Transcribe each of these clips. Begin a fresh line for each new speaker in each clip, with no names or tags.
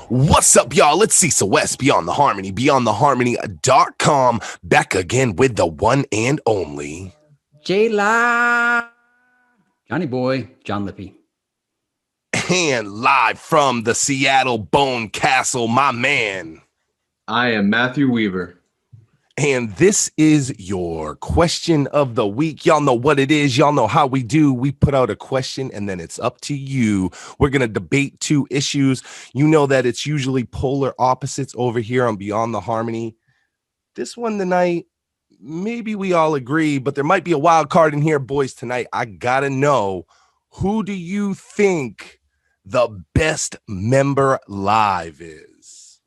What's up, y'all? It's Cecil West, Beyond the Harmony, beyondtheharmony.com, back again with the one and only
J-La, Johnny Boy, John Lippy.
And live from the Seattle Bone Castle, my man.
I am Matthew Weaver.
And this is your question of the week. Y'all know what it is. Y'all know how we do. We put out a question and then it's up to you. We're going to debate two issues. You know that it's usually polar opposites over here on Beyond the Harmony. This one tonight, maybe we all agree, but there might be a wild card in here. Boys, tonight, I got to know, who do you think the best member live is?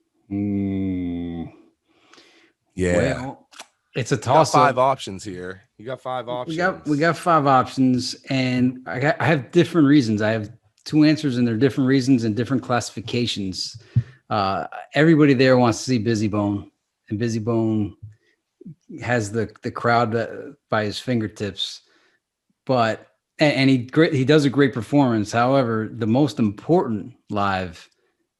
Yeah,
well, it's a toss-up.
5 options here. You got 5 options.
We got 5 options, and I have different reasons. I have 2 answers, and they're different reasons and different classifications. Everybody there wants to see Busy Bone, and Busy Bone has the crowd by his fingertips. But he does a great performance. However, the most important live,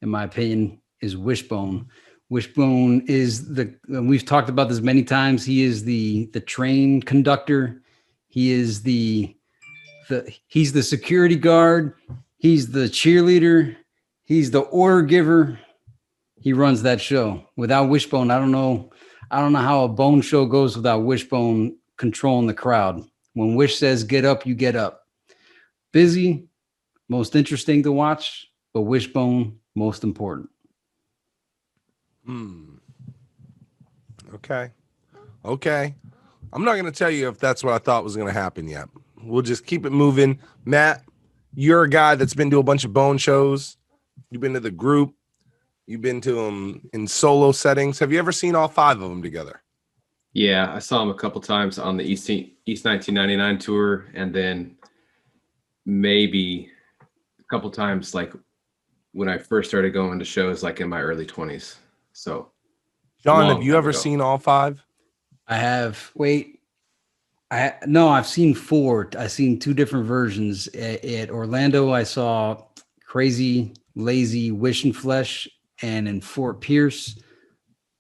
in my opinion, is Wishbone. Wishbone is we've talked about this many times. He is the train conductor. He is he's the security guard. He's the cheerleader. He's the order giver. He runs that show. Without Wishbone, I don't know how a Bone show goes without Wishbone controlling the crowd. When Wish says get up, you get up. Busy, most interesting to watch, but Wishbone, most important.
Okay. I'm not going to tell you if that's what I thought was going to happen yet. We'll just keep it moving. Matt, you're a guy that's been to a bunch of Bone shows. You've been to the group. You've been to them in solo settings. Have you ever seen all 5 of them together?
Yeah, I saw him a couple times on the East 1999 tour, and then maybe a couple times like when I first started going to shows, like in my early 20s. So,
John, have you ever seen all 5?
I have. No, I've seen 4. I've seen 2 different versions. At Orlando, I saw Crazy, Lazy, Wish and Flesh, and in Fort Pierce,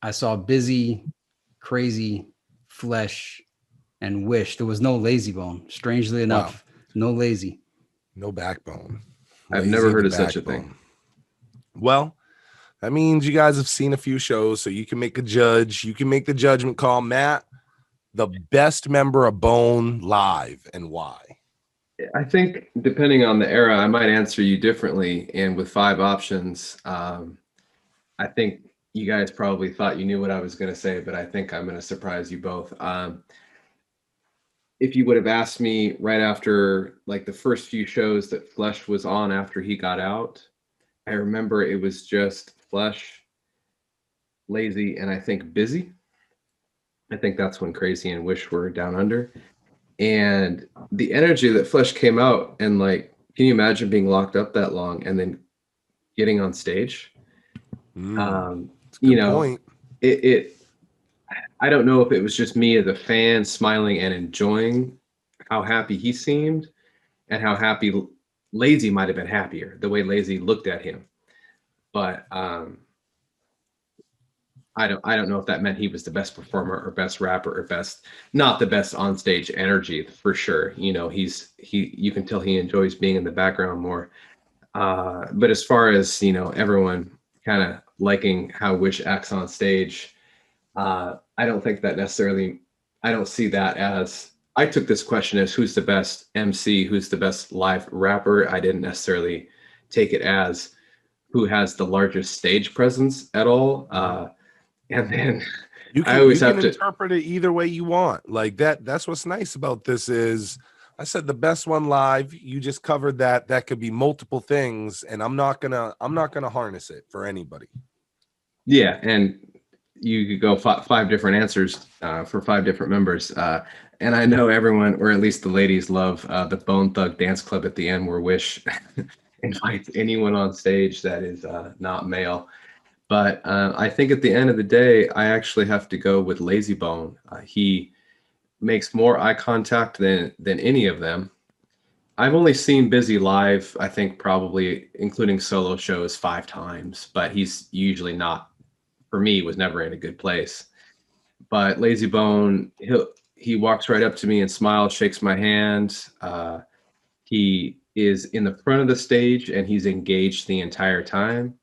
I saw Busy, Crazy, Flesh, and Wish. There was no Lazy Bone. Strangely enough, no Lazy.
No backbone.
I've never heard of such a thing.
Well, that means you guys have seen a few shows, so you can make a judge. You can make the judgment call. Matt, the best member of Bone live, and why?
I think depending on the era, I might answer you differently. And with 5 options, I think you guys probably thought you knew what I was going to say, but I think I'm going to surprise you both. If you would have asked me right after, like the first few shows that Flesh was on after he got out, I remember it was just Flesh, Lazy, and I think Busy. I think that's when Crazy and Wish were down under. And the energy that Flesh came out, and like, can you imagine being locked up that long and then getting on stage?
Point.
I don't know if it was just me as a fan smiling and enjoying how happy he seemed, and how happy Lazy might have been happier, the way Lazy looked at him. But I don't know if that meant he was the best performer or best rapper or not the best on stage energy, for sure. You know, you can tell he enjoys being in the background more. But as far as, everyone kind of liking how Wish acts on stage, I don't think that necessarily, I don't see that as, I took this question as who's the best MC, who's the best live rapper. I didn't necessarily take it as who has the largest stage presence at all. And then
you can interpret it either way you want. Like that's what's nice about this is, I said the best one live. You just covered that. That could be multiple things, and I'm not gonna harness it for anybody.
Yeah, and you could go 5 different answers for 5 different members. And I know everyone, or at least the ladies, love the Bone Thug Dance Club at the end, where Wish invites anyone on stage that is not male. But I think at the end of the day, I actually have to go with Lazy Bone. He makes more eye contact than any of them. I've only seen Busy live, I think probably including solo shows 5 times, but he's usually not, for me, was never in a good place. But Lazy Bone, he walks right up to me and smiles, shakes my hand. He is in the front of the stage and he's engaged the entire time,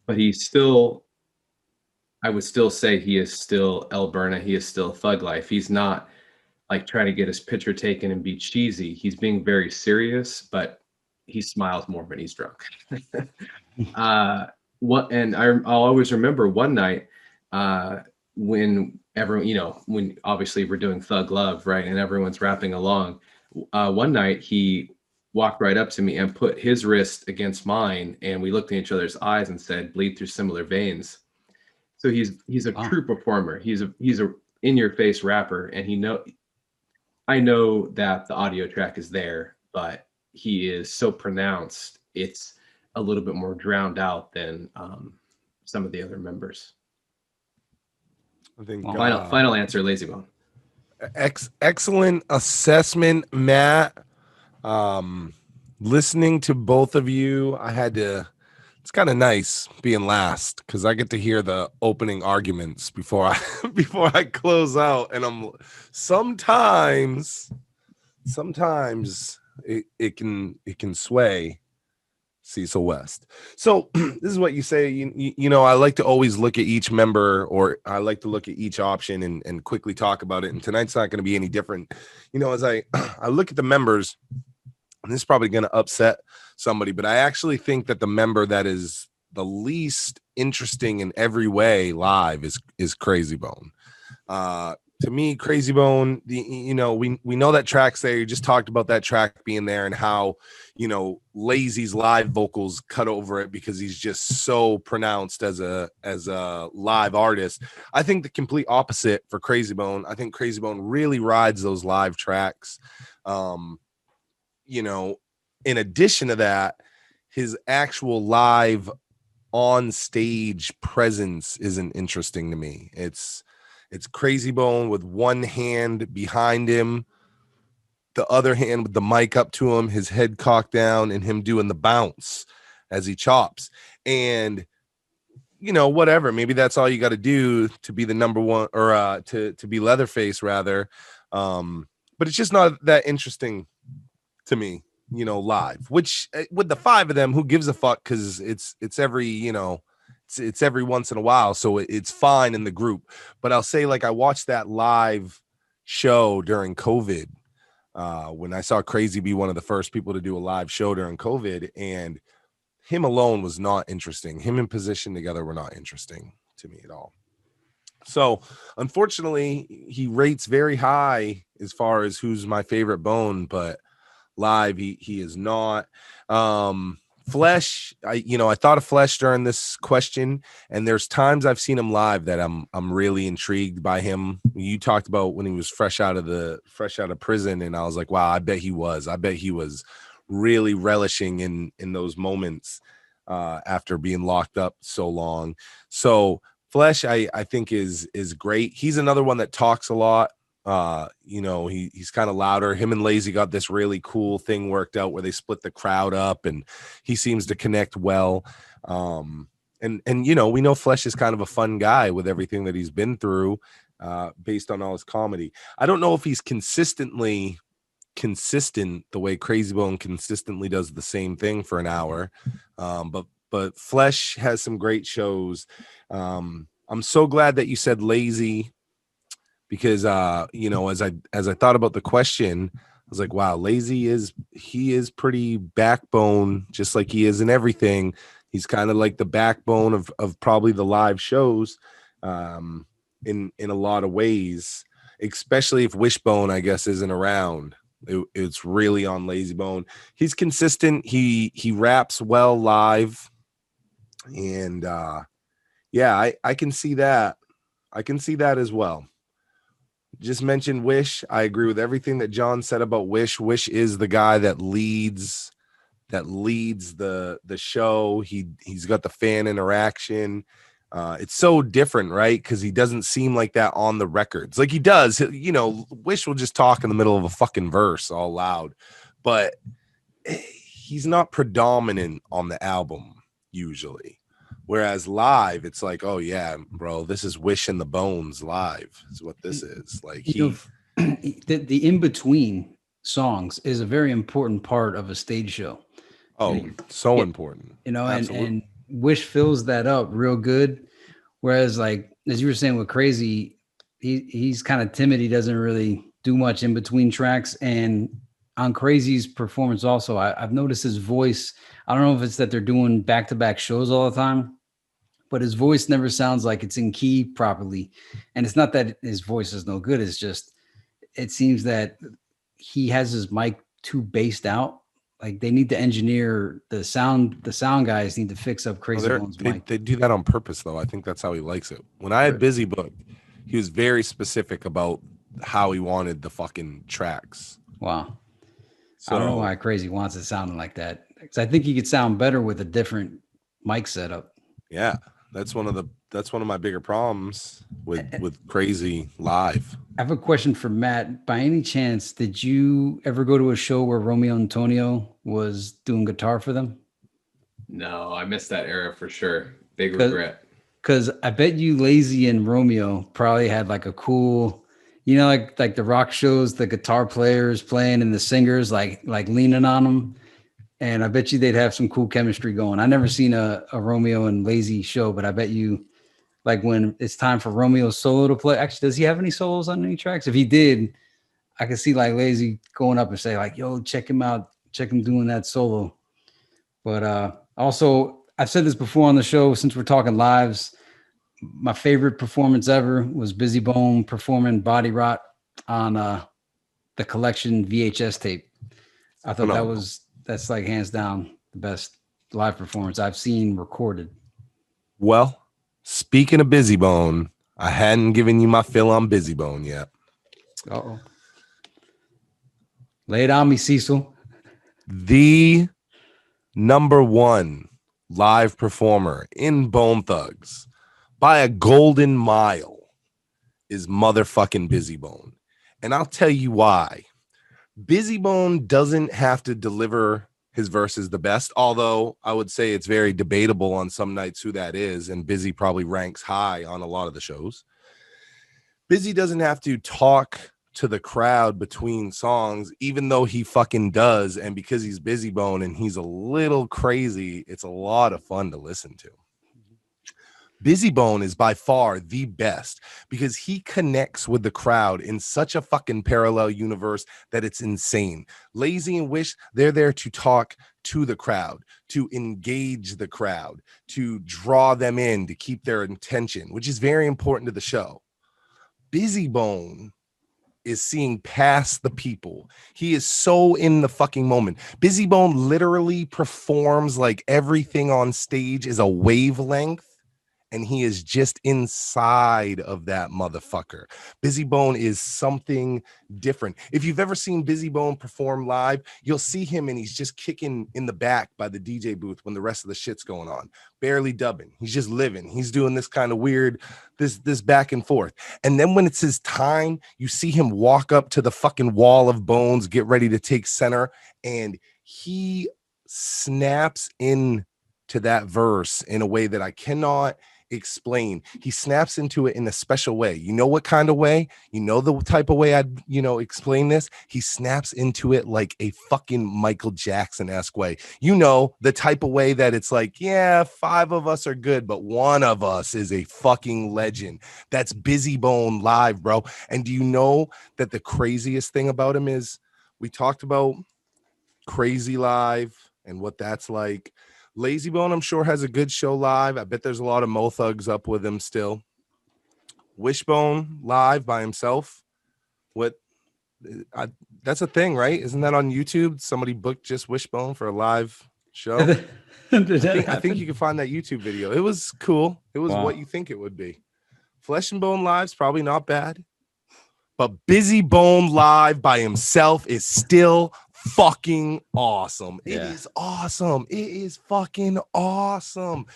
but he's still, I would still say he is still El Berna. He is still Thug Life. He's not like trying to get his picture taken and be cheesy. He's being very serious, but he smiles more when he's drunk. I'll always remember one night when everyone, when obviously we're doing Thug Love, right, and everyone's rapping along. One night he walked right up to me and put his wrist against mine, and we looked in each other's eyes and said, "Bleed through similar veins." So he's a true performer. He's a in your face rapper, and I know that the audio track is there, but he is so pronounced. It's a little bit more drowned out than some of the other members.
I think
final answer, Lazy Bone.
Excellent assessment, Matt. Listening to both of you, it's kind of nice being last because I get to hear the opening arguments before I close out, and sometimes it can sway Cecil West. So this is what you say. You know, I like to always look at each member, or I like to look at each option and quickly talk about it. And tonight's not going to be any different. You know, as I look at the members, and this is probably going to upset somebody, but I actually think that the member that is the least interesting in every way live is Crazy Bone. To me, Crazy Bone, we know that track's there. You just talked about that track being there and how, Lazy's live vocals cut over it because he's just so pronounced as a live artist. I think the complete opposite for Crazy Bone. I think Crazy Bone really rides those live tracks. In addition to that, his actual live on stage presence isn't interesting to me. It's Crazy Bone with one hand behind him, the other hand with the mic up to him, his head cocked down, and him doing the bounce as he chops. And whatever, maybe that's all you got to do to be the number one, or to be Leatherface rather. But it's just not that interesting to me, live, which with the 5 of them, who gives a fuck? Because it's every, it's every once in a while. So it's fine in the group. But I'll say, like, I watched that live show during COVID when I saw Crazy be one of the first people to do a live show during COVID, and him alone was not interesting. Him in position together were not interesting to me at all. So unfortunately, he rates very high as far as who's my favorite Bone, but live he is not. Flesh, I thought of Flesh during this question, and there's times I've seen him live that I'm really intrigued by him. You talked about when he was fresh out of prison, and I was like, wow, I bet he was really relishing in those moments after being locked up so long. So Flesh, I think is great. He's another one that talks a lot. He's kind of louder. Him and Lazy got this really cool thing worked out where they split the crowd up, and he seems to connect well. And we know Flesh is kind of a fun guy with everything that he's been through, based on all his comedy. I don't know if he's consistent the way Crazy Bone consistently does the same thing for an hour. But Flesh has some great shows. I'm so glad that you said Lazy, because as I thought about the question, I was like, wow, Lazy is pretty backbone, just like he is in everything. He's kind of like the backbone of probably the live shows, in a lot of ways, especially if Wishbone, I guess, isn't around. It's really on Lazy Bone. He's consistent. He raps well live, and I can see that. I can see that as well. Just mentioned Wish. I agree with everything that John said about Wish. Wish is the guy that leads the show. He's got the fan interaction. It's so different, right? Because he doesn't seem like that on the records. Like he does, Wish will just talk in the middle of a fucking verse all loud. But he's not predominant on the album usually. Whereas live, it's like, oh yeah, bro, this is Wish in the Bones live is what this is. Like
the in-between songs is a very important part of a stage show.
So important.
And Wish fills that up real good. Whereas, like, as you were saying with Crazy, he's kind of timid. He doesn't really do much in between tracks. And on Crazy's performance also, I've noticed his voice. I don't know if it's that they're doing back-to-back shows all the time, but his voice never sounds like it's in key properly. And it's not that his voice is no good. It's just, it seems that he has his mic too based out. Like, they need to engineer the sound. The sound guys need to fix up Crazy Bones' mic.
They do that on purpose, though. I think that's how he likes it. When I had Busy Book, he was very specific about how he wanted the fucking tracks.
Wow. So, I don't know why Crazy wants it sounding like that. Because I think he could sound better with a different mic setup.
Yeah, that's one of my bigger problems with Crazy live.
I have a question for Matt. By any chance, did you ever go to a show where Romeo Antonio was doing guitar for them?
No, I missed that era for sure. Big regret.
Because I bet you Lazy and Romeo probably had like a cool, like the rock shows, the guitar players playing and the singers like leaning on them. And I bet you they'd have some cool chemistry going. I never seen a Romeo and Lazy show, but I bet you, like, when it's time for Romeo's solo to play. Actually, does he have any solos on any tracks? If he did, I could see like Lazy going up and say like, "Yo, check him out, check him doing that solo." But also, I've said this before on the show. Since we're talking lives, my favorite performance ever was Busy Bone performing "Body Rot" on the Collection VHS tape. I thought that's like hands down the best live performance I've seen recorded.
Well, speaking of Busy Bone, I hadn't given you my fill on Busy Bone yet.
Uh-oh. Lay it on me, Cecil.
The number one live performer in Bone Thugs by a golden mile is motherfucking Busy Bone. And I'll tell you why. Busy Bone doesn't have to deliver his verses the best, although I would say it's very debatable on some nights who that is, and Busy probably ranks high on a lot of the shows. Busy doesn't have to talk to the crowd between songs, even though he fucking does, and because he's Busy Bone and he's a little crazy, it's a lot of fun to listen to. Busy Bone is by far the best because he connects with the crowd in such a fucking parallel universe that it's insane. Lazy and Wish, they're there to talk to the crowd, to engage the crowd, to draw them in, to keep their attention, which is very important to the show. Busy Bone is seeing past the people. He is so in the fucking moment. Busy Bone literally performs like everything on stage is a wavelength. And he is just inside of that motherfucker. Busy Bone is something different. If you've ever seen Busy Bone perform live, you'll see him and he's just kicking in the back by the DJ booth when the rest of the shit's going on. Barely dubbing. He's just living. He's doing this kind of weird, this back and forth. And then when it's his time, you see him walk up to the fucking wall of bones, get ready to take center, and he snaps in to that verse in a way that I cannot explain. He snaps into it in a special way. You know what kind of way? You know the type of way I'd, explain this? He snaps into it like a fucking Michael Jackson-esque way. You know, the type of way that it's like, yeah, 5 of us are good, but one of us is a fucking legend. That's Busy Bone live, bro. And do you know that the craziest thing about him is we talked about Crazy live and what that's like. Lazy Bone, I'm sure, has a good show live. I bet there's a lot of Mo Thugs up with him still. Wishbone live by himself. That's a thing, right? Isn't that on YouTube? Somebody booked just Wishbone for a live show. I think you can find that YouTube video. It was cool. It was what you think it would be. Flesh and Bone live's probably not bad. But Busy Bone live by himself is still fucking awesome. It is awesome. It is fucking awesome.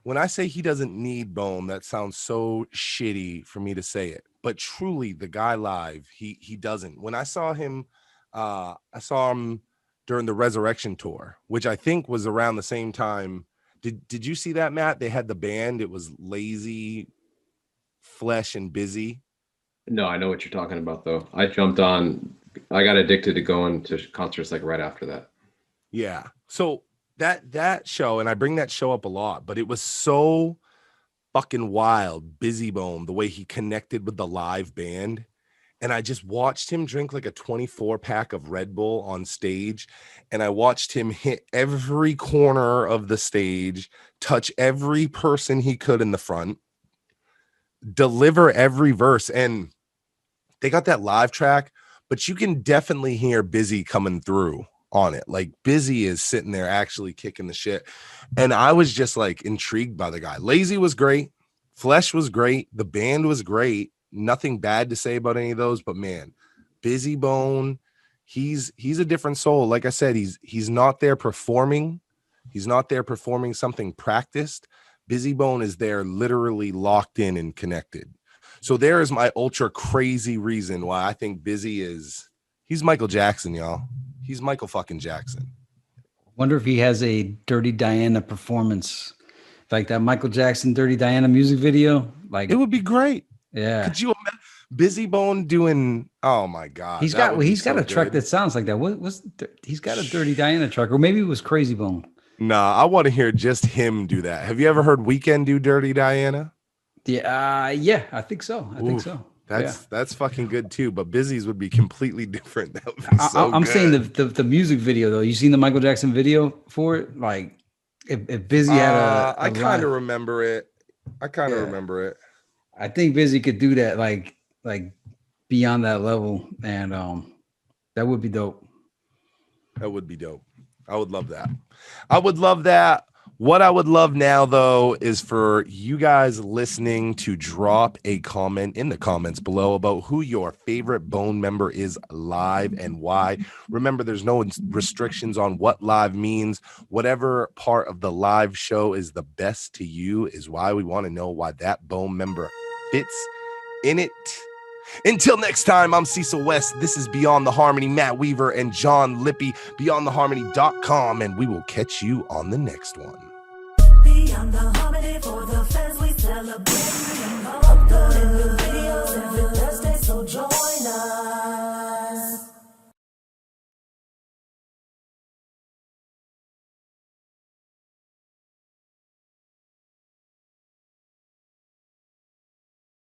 When I say he doesn't need Bone, that sounds so shitty for me to say it, but truly the guy live, he doesn't. When I saw him during the Resurrection tour, which I think was around the same time. Did you see that, Matt? They had the band. It was Lazy, Flesh, and Busy.
No, I know what you're talking about, though. I jumped on. I got addicted to going to concerts like right after that.
Yeah. So that show, and I bring that show up a lot, but it was so fucking wild, Busy Bone, the way he connected with the live band. And I just watched him drink like a 24 pack of Red Bull on stage. And I watched him hit every corner of the stage, touch every person he could in the front, deliver every verse. And they got that live track, but you can definitely hear Busy coming through on it. Like Busy is sitting there actually kicking the shit. And I was just like intrigued by the guy. Lazy was great. Flesh was great. The band was great. Nothing bad to say about any of those, but man, Busy Bone, he's a different soul. Like I said, he's not there performing. He's not there performing something practiced. Busy Bone is there literally locked in and connected. So there is my ultra crazy reason why I think Busy he's Michael Jackson, y'all. He's Michael fucking Jackson.
Wonder if he has a Dirty Diana performance, like that Michael Jackson Dirty Diana music video. Like
it would be great.
Yeah.
Could you imagine Busy Bone doing? Oh my god.
He's got a truck that sounds like that. He's got a Dirty Diana truck, or maybe it was Crazy Bone.
Nah, I want to hear just him do that. Have you ever heard Weeknd do Dirty Diana?
Yeah, yeah, I think so. I think so.
That's fucking good too. But Busy's would be completely different. That would be
I'm saying the music video though. You seen the Michael Jackson video for it? Like if Busy had
I kind of remember it. Remember it.
I think Busy could do that like beyond that level, and that would be dope.
That would be dope. I would love that. I would love that. What I would love now, though, is for you guys listening to drop a comment in the comments below about who your favorite Bone member is live and why. Remember, there's no restrictions on what live means. Whatever part of the live show is the best to you is why we want to know why that Bone member fits in it. Until next time, I'm Cecil West. This is Beyond the Harmony, Matt Weaver and John Lippy, beyondtheharmony.com, and we will catch you on the next one.